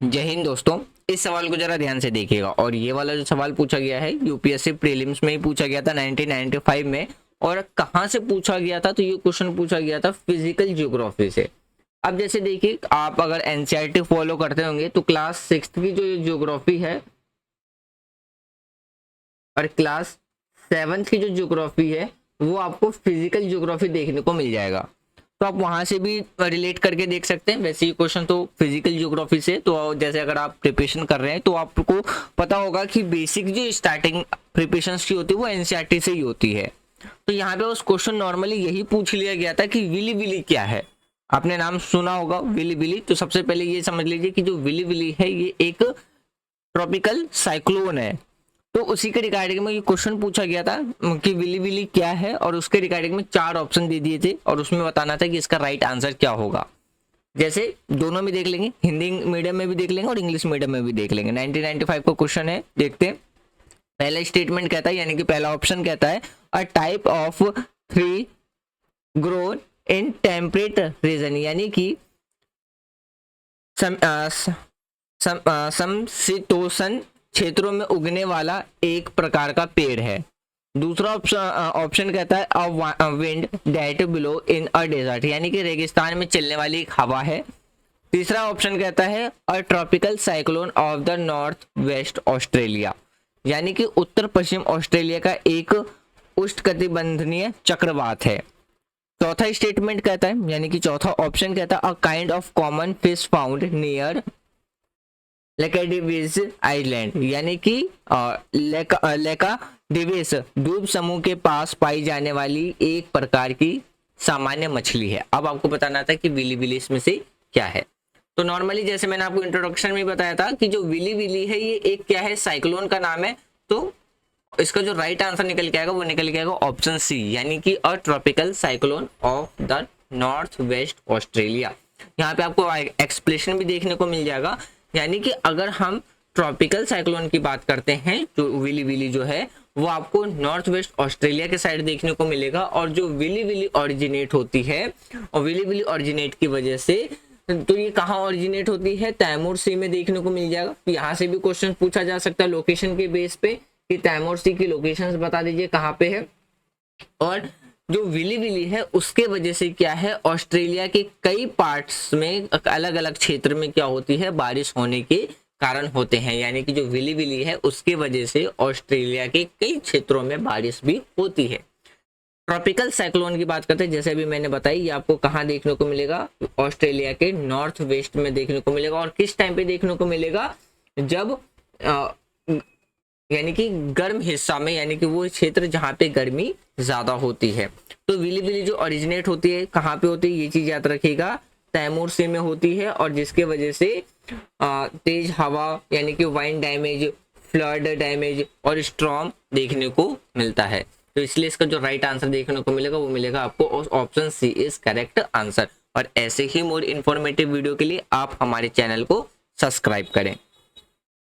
जय हिंद दोस्तों। इस सवाल को जरा ध्यान से देखिएगा। और ये वाला जो सवाल पूछा गया है यूपीएससी प्रीलिम्स में ही पूछा गया था 1995 में। और कहाँ से पूछा गया था? तो ये क्वेश्चन पूछा गया था फिजिकल ज्योग्राफी से। अब जैसे देखिए, आप अगर एनसीईआरटी फॉलो करते होंगे तो क्लास 6 की जो ज्योग्राफी है और क्लास 7 की जो ज्योग्राफी है वो आपको फिजिकल ज्योग्राफी देखने को मिल जाएगा। तो आप वहां से भी रिलेट करके देख सकते हैं। वैसे ये क्वेश्चन तो फिजिकल ज्योग्राफी से, तो जैसे अगर आप प्रिपरेशन कर रहे हैं तो आपको पता होगा कि बेसिक जो स्टार्टिंग प्रिपरेशन की होती है वो एनसीईआरटी से ही होती है। तो यहाँ पे उस क्वेश्चन नॉर्मली यही पूछ लिया गया था कि विली विली क्या है। आपने नाम सुना होगा विली विली। तो सबसे पहले ये समझ लीजिए कि जो विली विली है ये एक ट्रॉपिकल साइक्लोन है। तो उसी के रिगार्डिंग में ये क्वेश्चन पूछा गया था कि विली विली क्या है, और उसके रिगार्डिंग में 4 ऑप्शन दे दिए थे और उसमें बताना था कि इसका राइट आंसर क्या होगा। जैसे दोनों में देख लेंगे, हिंदी मीडियम में भी देख लेंगे और इंग्लिश मीडियम में भी देख लेंगे। 1995 का क्वेश्चन है, देखते हैं। पहला स्टेटमेंट कहता है, यानी कि पहला ऑप्शन कहता है a type of tree grown in temperate region, यानी कि समशीतोष्ण क्षेत्रों में उगने वाला एक प्रकार का पेड़ है। दूसरा ऑप्शन कहता है a wind that blow in a desert, यानी कि रेगिस्तान में चलने वाली एक हवा है। तीसरा ऑप्शन कहता है अ tropical cyclone of the north west Australia, यानी कि उत्तर पश्चिम ऑस्ट्रेलिया का एक उष्णकटिबंधीय चक्रवात है। चौथा स्टेटमेंट कहता है, यानी कि चौथा ऑप्शन कहता है a kind of common fish found near Laccadives island, यानी कि लेकाडिविस द्वीप समूह के पास पाई जाने वाली एक प्रकार की सामान्य मछली है। अब आपको बताना था कि विली विली इसमें से क्या है। तो नॉर्मली जैसे मैंने आपको इंट्रोडक्शन में बताया था कि जो विली विली है ये एक क्या है, साइक्लोन का नाम है। तो इसका जो राइट आंसर निकल के आएगा वो निकल के आएगा ऑप्शन सी, यानी कि अ tropical cyclone of the north west Australia. यहाँ पे आपको एक्सप्लेनेशन भी देखने को मिल जाएगा। यानी कि अगर हम ट्रॉपिकल साइक्लोन की बात करते हैं, जो विली विली जो है वो आपको नॉर्थ वेस्ट ऑस्ट्रेलिया के साइड देखने को मिलेगा। और जो विली विली ऑरिजिनेट होती है, और विली विली ऑरिजिनेट की वजह से, तो ये कहाँ ऑरिजिनेट होती है, तैमूर सी में देखने को मिल जाएगा। तो यहाँ से भी क्वेश्चन पूछा जा सकता है लोकेशन के बेस पे कि तैमूर सी की लोकेशंस बता दीजिए कहाँ पे है। और जो विली विली है उसके वजह से क्या है, ऑस्ट्रेलिया के कई पार्ट्स में अलग अलग क्षेत्र में क्या होती है, बारिश होने के कारण होते हैं। यानी कि जो विली विली है उसके वजह से ऑस्ट्रेलिया के कई क्षेत्रों में बारिश भी होती है। ट्रॉपिकल साइक्लोन की बात करते हैं, जैसे अभी मैंने बताई, ये आपको कहाँ देखने को मिलेगा, ऑस्ट्रेलिया के नॉर्थ वेस्ट में देखने को मिलेगा। और किस टाइम पे देखने को मिलेगा, जब यानी कि गर्म हिस्सा में, यानी कि वो क्षेत्र जहाँ पे गर्मी ज्यादा होती है। तो विली विली जो ओरिजिनेट होती है कहाँ पे होती है, ये चीज याद रखिएगा, तैमूर से में होती है। और जिसके वजह से तेज हवा, यानी कि वाइंड डैमेज, फ्लड डैमेज और स्ट्रॉम देखने को मिलता है। तो इसलिए इसका जो राइट आंसर देखने को मिलेगा वो मिलेगा आपको option C is correct answer. और ऐसे ही मोर इन्फॉर्मेटिव वीडियो के लिए आप हमारे चैनल को सब्सक्राइब करें।